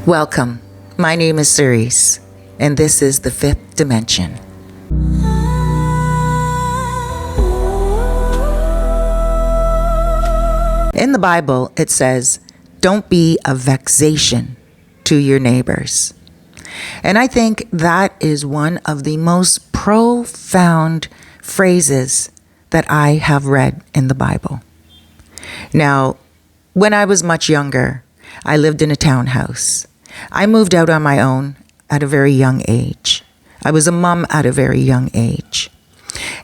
Welcome. My name is Cerise, and this is the Fifth Dimension. In the Bible, it says, don't be a vexation to your neighbors. And I think that is one of the most profound phrases that I have read in the Bible. Now, when I was much younger, I lived in a townhouse. I moved out on my own at a very young age. I was a mom at a very young age.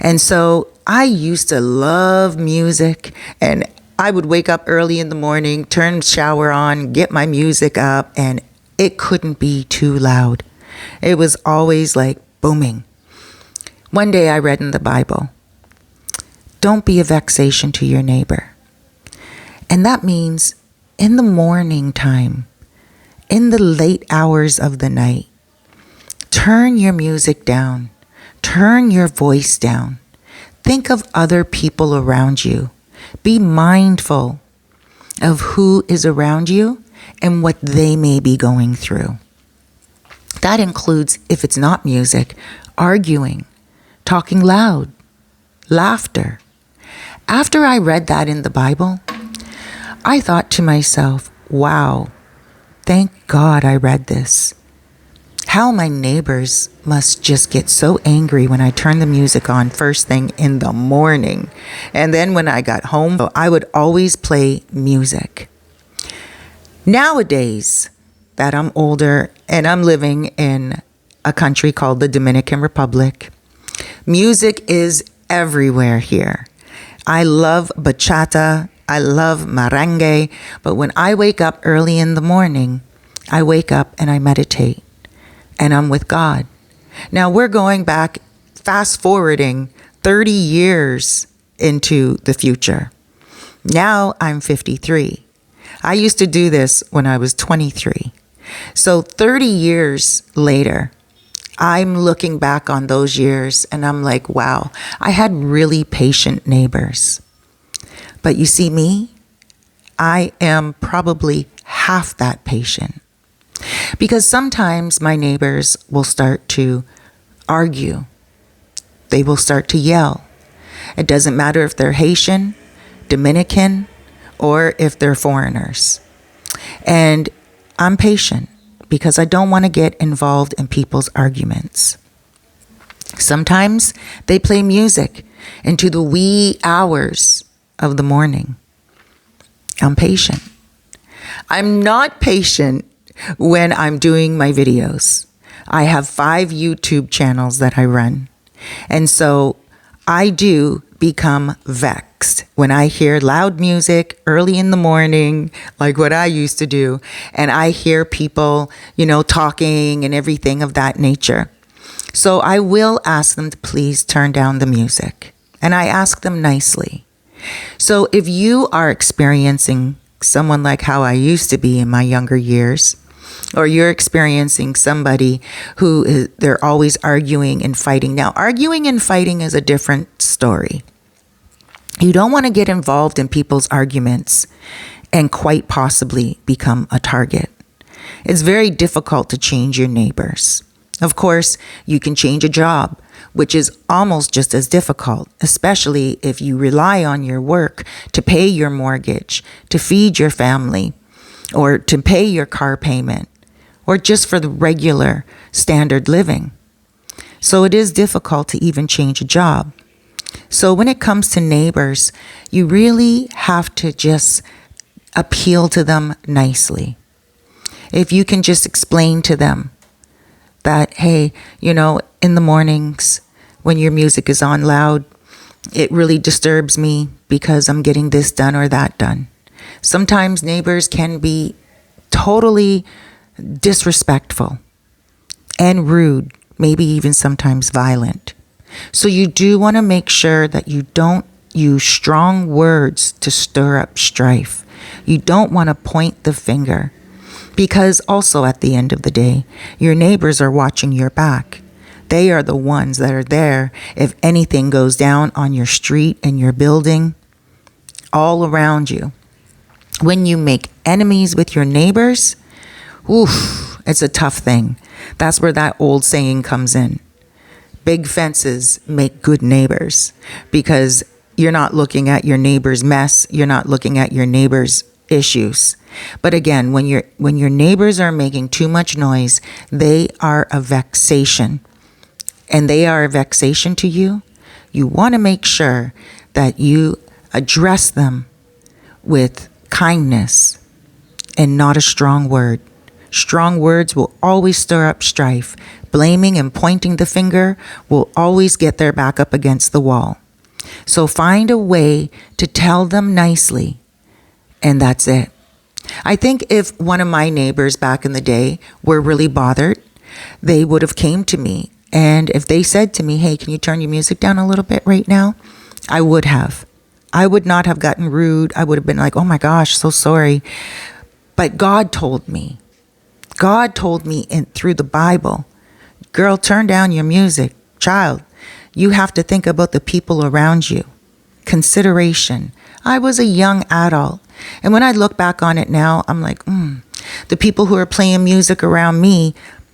And so I used to love music, and I would wake up early in the morning, turn the shower on, get my music up, and it couldn't be too loud. It was always like booming. One day I read in the Bible, don't be a vexation to your neighbor. And that means in the morning time, in the late hours of the night, turn your music down, turn your voice down. Think of other people around you. Be mindful of who is around you and what they may be going through. That includes, if it's not music, arguing, talking loud, laughter. After I read that in the Bible, I thought to myself, wow, thank God I read this. How my neighbors must just get so angry when I turn the music on first thing in the morning. And then when I got home, I would always play music. Nowadays that I'm older and I'm living in a country called the Dominican Republic, music is everywhere here. I love bachata. I love merengue, but when I wake up early in the morning, I wake up and I meditate, and I'm with God. Now we're going back, fast forwarding 30 years into the future. Now I'm 53. I used to do this when I was 23. So 30 years later, I'm looking back on those years and I'm like, wow, I had really patient neighbors. But you see me, I am probably half that patient. Because sometimes my neighbors will start to argue. They will start to yell. It doesn't matter if they're Haitian, Dominican, or if they're foreigners. And I'm patient because I don't want to get involved in people's arguments. Sometimes they play music into the wee hours of the morning. I'm patient. I'm not patient when I'm doing my videos. I have 5 YouTube channels that I run. And so I do become vexed when I hear loud music early in the morning, like what I used to do, and I hear people, talking and everything of that nature. So I will ask them to please turn down the music. And I ask them nicely. So if you are experiencing someone like how I used to be in my younger years, or you're experiencing somebody they're always arguing and fighting. Now, arguing and fighting is a different story. You don't want to get involved in people's arguments and quite possibly become a target. It's very difficult to change your neighbors. Of course, you can change a job, which is almost just as difficult, especially if you rely on your work to pay your mortgage, to feed your family, or to pay your car payment, or just for the regular standard living. So it is difficult to even change a job. So when it comes to neighbors, you really have to just appeal to them nicely. If you can just explain to them that, hey, in the mornings when your music is on loud, it really disturbs me because I'm getting this done or that done. Sometimes neighbors can be totally disrespectful and rude, maybe even sometimes violent. So you do want to make sure that you don't use strong words to stir up strife. You don't want to point the finger. Because also at the end of the day, your neighbors are watching your back. They are the ones that are there if anything goes down on your street and your building, all around you. When you make enemies with your neighbors, Oof, it's a tough thing. That's where that old saying comes in. Big fences make good neighbors, because you're not looking at your neighbor's mess. You're not looking at your neighbor's issues. But again, when your neighbors are making too much noise, they are a vexation. And they are a vexation to you. You want to make sure that you address them with kindness and not a strong word. Strong words will always stir up strife. Blaming and pointing the finger will always get their back up against the wall. So find a way to tell them nicely, and that's it. I think if one of my neighbors back in the day were really bothered, they would have came to me. And if they said to me, hey, can you turn your music down a little bit right now? I would have. I would not have gotten rude. I would have been like, oh my gosh, so sorry. But God told me. God told me through the Bible, girl, turn down your music. Child, you have to think about the people around you. Consideration. I was a young adult. And when I look back on it now, I'm like, the people who are playing music around me,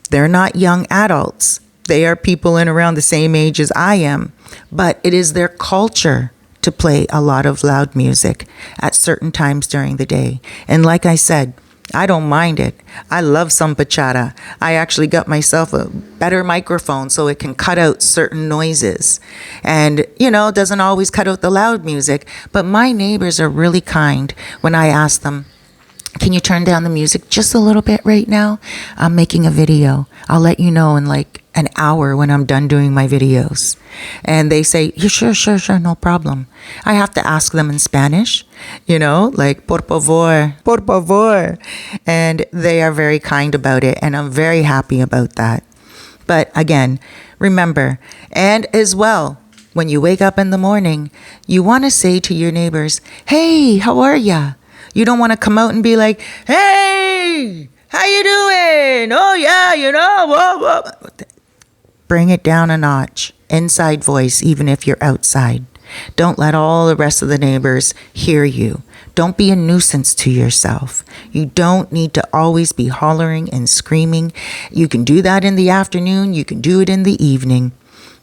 they're not young adults. They are people in around the same age as I am. But it is their culture to play a lot of loud music at certain times during the day. And like I said, I don't mind it. I love some bachata. I actually got myself a better microphone so it can cut out certain noises. And, it doesn't always cut out the loud music. But my neighbors are really kind when I ask them, can you turn down the music just a little bit right now? I'm making a video. I'll let you know in like an hour when I'm done doing my videos. And they say, yeah, sure, no problem. I have to ask them in Spanish, like, por favor. And they are very kind about it. And I'm very happy about that. But again, remember, and as well, when you wake up in the morning, you want to say to your neighbors, hey, how are ya? You don't want to come out and be like, hey, how you doing? Oh, yeah, whoa. Bring it down a notch. Inside voice, even if you're outside. Don't let all the rest of the neighbors hear you. Don't be a nuisance to yourself. You don't need to always be hollering and screaming. You can do that in the afternoon. You can do it in the evening.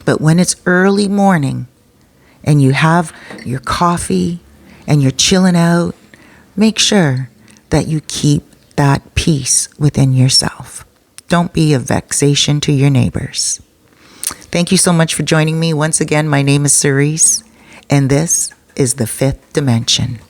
But when it's early morning and you have your coffee and you're chilling out, make sure that you keep that peace within yourself. Don't be a vexation to your neighbors. Thank you so much for joining me. Once again, my name is Cerise, and this is The Fifth Dimension.